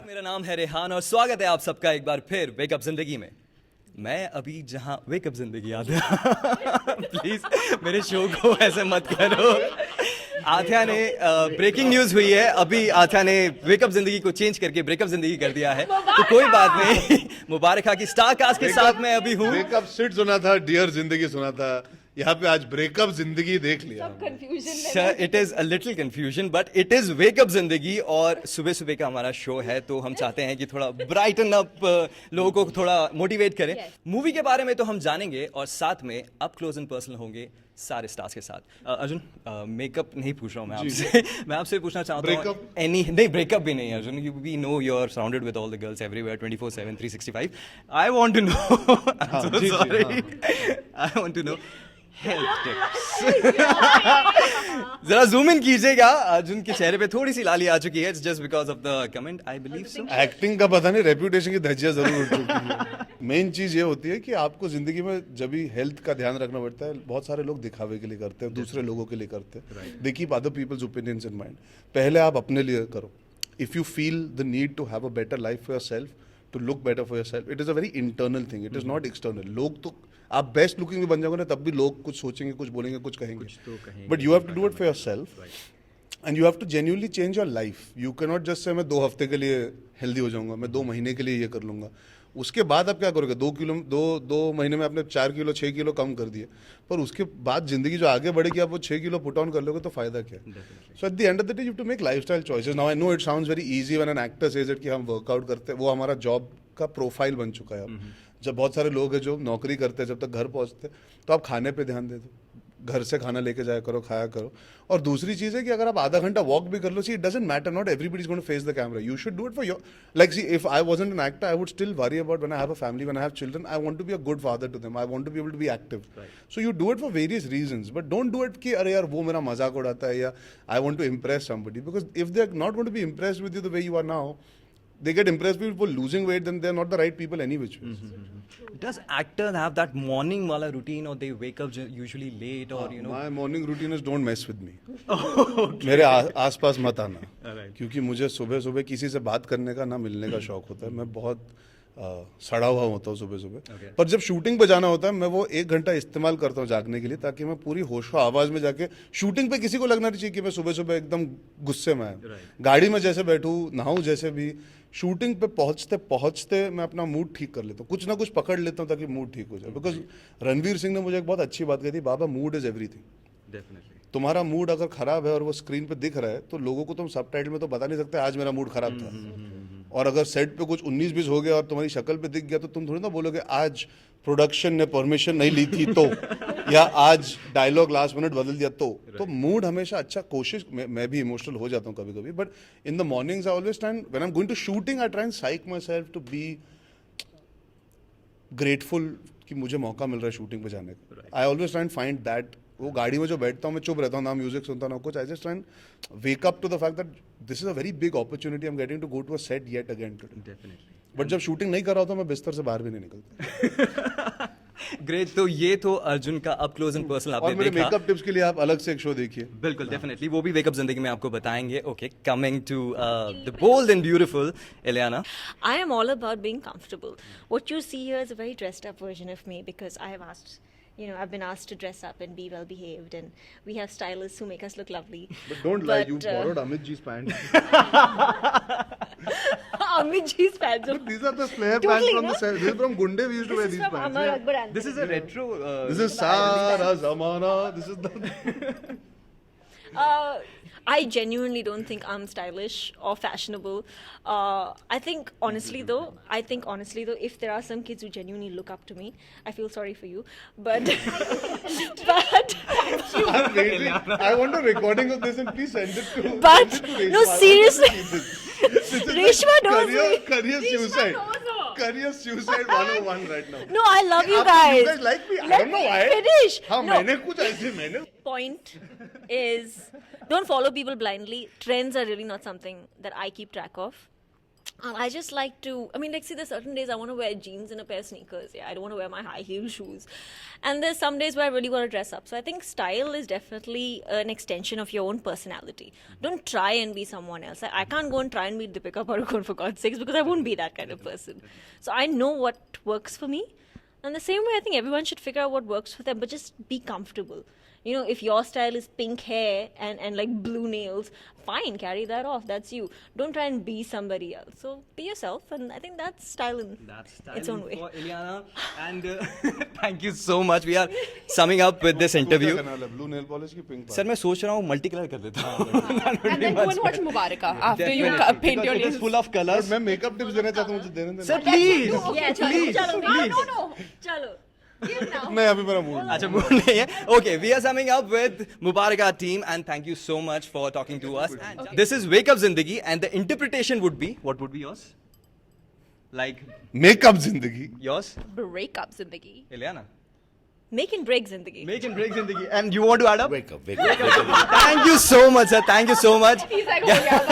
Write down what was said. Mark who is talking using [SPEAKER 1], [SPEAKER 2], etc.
[SPEAKER 1] मेरा नाम है रेहान और स्वागत है आप सबका एक बार फिर वेकअप जिंदगी में। मैं अभी जहां वेकअप जिंदगी याद है प्लीज मेरे शो को ऐसे मत करो। आथ्या ने ब्रेकिंग न्यूज हुई है, अभी आथ्या ने वेकअप जिंदगी को चेंज करके ब्रेकअप जिंदगी कर दिया है, तो कोई बात नहीं। मुबारक की स्टार कास्ट के साथ मैं अभी हूँ।
[SPEAKER 2] ब्रेकअप सिट सुना था, डियर जिंदगी सुना था, यहाँ पे आज ब्रेकअप जिंदगी देख लिया।
[SPEAKER 1] Sir it is a little confusion but it is wake up जिंदगी और सुबह सुबह का हमारा शो है, तो हम चाहते हैं कि थोड़ा ब्राइटन अप, लोगों को थोड़ा मोटिवेट करें। मूवी के बारे में तो हम जानेंगे और साथ में अप क्लोज एंड पर्सनल होंगे सारे स्टार्स के साथ। अर्जुन मेकअप नहीं पूछ रहा हूँ मैं आपसे मैं आपसे पूछना चाहता हूँ नहीं ब्रेकअप भी नहीं Arjun, you we know you are surrounded with all the girls everywhere 24/7 365। I want to know sorry I want to know health tips. जरा जूम इन कीजिएगा, अर्जुन के चेहरे पे थोड़ी सी लाली आ चुकी है, it's just because of the comment I believe so.
[SPEAKER 2] Acting का पता नहीं, रेप्यूटेशन की धज्जियां जरूर उड़ चुकी है। मेन चीज ये होती है कि आपको जिंदगी में जब भी हेल्थ का ध्यान रखना पड़ता है, बहुत सारे लोग दिखावे के लिए करते हैं, दूसरे लोगों के लिए करते हैं, they keep other people's opinions in mind. पहले आप अपने लिए करो। If you feel the need to have a better life for yourself, to look better for yourself, it is a very internal thing, it is not external. लोग तो आप best looking भी बन जाओगे ना, तब भी लोग कुछ सोचेंगे, कुछ बोलेंगे, कुछ कहेंगे, but you have to do it for yourself and you have to genuinely change your life. You can not just say मैं 2 हफ्ते के लिए हेल्दी हो जाऊंगा, मैं 2 महीने के लिए ये कर लूंगा, उसके बाद आप क्या करोगे? 2 महीने में आपने 4 किलो 6 किलो कम कर दिए, पर उसके बाद जिंदगी जो आगे बढ़ेगी, आप वो 6 किलो पुट ऑन कर लोगे तो फायदा क्या है? So at the end of the day you have to make lifestyle choices. Now I know it sounds very easy when an actor says it कि हम वर्कआउट करते हैं, वो हमारा जॉब का प्रोफाइल बन चुका है अब। जब बहुत सारे लोग हैं जो नौकरी करते हैं, जब तक घर पहुंचते तो आप खाने पे ध्यान दे दो, घर से खाना लेके जाया करो, खाया करो। और दूसरी चीज है कि अगर आप आधा घंटा वॉक भी कर लो, see it doesn't matter, not everybody is going to face the camera, you should do it for your like see if I wasn't an actor I would still worry about when I have a family, when I have children, I want to be a good father to them, I want to be able to be active. So you do it for various reasons, but don't do it कि अरे यार वो मेरा मजाक उड़ाता है या I want to impress somebody, because if they are not going to be impressed with you the way you are now, they get impressed with people losing weight, then they're not the right people any which way.
[SPEAKER 1] Does actors have that morning wala routine or they wake up usually late or you know?
[SPEAKER 2] My morning routine is don't mess with me. Okay. मेरे आसपास मत आना, क्योंकि मुझे सुबह सुबह किसी से बात करने का ना मिलने का शौक होता है। मैं बहुत सड़ा हुआ होता हूँ सुबह सुबह, पर जब शूटिंग पे जाना होता है मैं वो 1 घंटा इस्तेमाल करता हूँ जागने के लिए, ताकि मैं पूरी होशो आवाज में जाके शूटिंग पे किसी को लगना नहीं चाहिए कि मैं सुबह सुबह एकदम गुस्से में आया। गाड़ी में जैसे बैठूँ, नहाऊँ, जैसे भी शूटिंग पे पहुंचते पहुंचते मैं अपना मूड ठीक कर लेता हूँ, कुछ ना कुछ पकड़ लेता हूँ ताकि मूड ठीक हो जाए। बिकॉज रणवीर सिंह ने मुझे एक बहुत अच्छी बात कही थी, बाबा मूड इज एवरीथिंग। डेफिनेटली तुम्हारा मूड अगर खराब है और वो स्क्रीन पे दिख रहा है, तो लोगों को तुम सबटाइटल में तो बता नहीं सकते आज मेरा मूड खराब था। और अगर सेट पे कुछ 19-20 हो गया और तुम्हारी शक्ल पे दिख गया, तो तुम थोड़ी ना बोलोगे आज प्रोडक्शन ने परमिशन नहीं ली थी तो या आज डायलॉग लास्ट मिनट बदल दिया तो मूड हमेशा अच्छा, कोशिश मैं भी इमोशनल हो जाता हूँ कभी कभी, but in the mornings I always try, when I am going to shooting I try and psych myself to be grateful कि मुझे मौका मिल रहा है शूटिंग पे जाने का। आई always try and find that. वो गाड़ी में जो बैठता हूँ मैं चुप रहता हूँ, ना म्यूजिक सुनता ना कुछ, I just try and wake up to the fact that this is a very big opportunity, I am getting to go to a set yet again today. Definitely. But जब शूटिंग नहीं कर रहा होता मैं बिस्तर से बाहर भी नहीं निकलता।
[SPEAKER 1] ग्रेट, तो ये तो अर्जुन का अप क्लोज एंड पर्सनल आपने
[SPEAKER 2] और मेरे
[SPEAKER 1] देखा।
[SPEAKER 2] मेकअप टिप्स के लिए आप अलग से एक शो देखिए।
[SPEAKER 1] बिल्कुल डेफिनेटली, वो भी वेकअप जिंदगी में आपको बताएंगे। Okay, coming to the bold and beautiful Ileana.
[SPEAKER 3] I am all about being comfortable. What you see here is a very dressed up version of me because I have asked, you know, I've been asked to dress up and be well behaved, and we have stylists who make us look lovely.
[SPEAKER 2] But don't lie, you borrowed Amit Ji's pants.
[SPEAKER 3] Amit Ji's pants.
[SPEAKER 2] But these are the flare
[SPEAKER 3] Totally,
[SPEAKER 2] pants from
[SPEAKER 3] no?
[SPEAKER 2] the set. This is from Gunde, we used to wear
[SPEAKER 3] This is
[SPEAKER 2] these
[SPEAKER 3] from
[SPEAKER 2] pants.
[SPEAKER 3] Amar
[SPEAKER 2] Yeah.
[SPEAKER 3] Akbar Anthony.
[SPEAKER 1] This is a retro.
[SPEAKER 2] This is Sara Zamana. This is the...
[SPEAKER 3] I genuinely don't think I'm stylish or fashionable. I think honestly though, if there are some kids who genuinely look up to me, I feel sorry for you. But
[SPEAKER 2] I'm waiting. I want a recording of this and please send it to
[SPEAKER 3] But,
[SPEAKER 2] send it to
[SPEAKER 3] no,
[SPEAKER 2] Reshma.
[SPEAKER 3] seriously.
[SPEAKER 2] I want to see this. This is
[SPEAKER 3] Reshma
[SPEAKER 2] like
[SPEAKER 3] knows me.
[SPEAKER 2] career suicide. Career suicide 101 right now.
[SPEAKER 3] no, I love you
[SPEAKER 2] You
[SPEAKER 3] guys.
[SPEAKER 2] guys like me? I
[SPEAKER 3] Let
[SPEAKER 2] don't know
[SPEAKER 3] me
[SPEAKER 2] why.
[SPEAKER 3] finish.
[SPEAKER 2] हाँ
[SPEAKER 3] No.
[SPEAKER 2] मैंने कुछ ऐसे मैंने
[SPEAKER 3] Point is, don't follow people blindly. Trends are really not something that I keep track of. I just like to, I mean, like, see, there's certain days I want to wear jeans and a pair of sneakers. Yeah, I don't want to wear my high heel shoes. And there's some days where I really want to dress up. So I think style is definitely an extension of your own personality. Don't try and be someone else. I can't go and try and be Deepika Padukone for God's sakes because I won't be that kind of person. So I know what works for me. And the same way, I think everyone should figure out what works for them, but just be comfortable. You know, if your style is pink hair and like blue nails, fine, carry that off. That's you. Don't try and be somebody else. So be yourself, and I think that's style in its own way.
[SPEAKER 1] for Ileana. And thank you so much. We are summing up with this interview.
[SPEAKER 2] Blue nail polish की pink
[SPEAKER 1] sir मैं सोच रहा हूँ multi colour कर देता हूँ
[SPEAKER 4] And then go and watch Mubaraka after you paint your nails.
[SPEAKER 1] Full of colours
[SPEAKER 2] मैं makeup tips देना चाहता हूँ मुझे देने देना
[SPEAKER 1] sir please
[SPEAKER 3] Yeah, chalo, no. Chalo.
[SPEAKER 2] नहीं अभी मेरा मूड
[SPEAKER 1] अच्छा मूड नहीं है okay we are summing up with Mubaraka team and thank you so much for talking to us. This is Wake Up Zindagi and the interpretation would be what would be yours like
[SPEAKER 2] makeup जिंदगी
[SPEAKER 1] yours
[SPEAKER 4] Break up, Zindagi.
[SPEAKER 1] Ileana
[SPEAKER 3] Make and break zindagi.
[SPEAKER 1] make and break Zindagi and you want to add up
[SPEAKER 5] Wake up, wake up, wake up.
[SPEAKER 1] thank you so much sir thank you so much
[SPEAKER 4] He's like, oh yeah.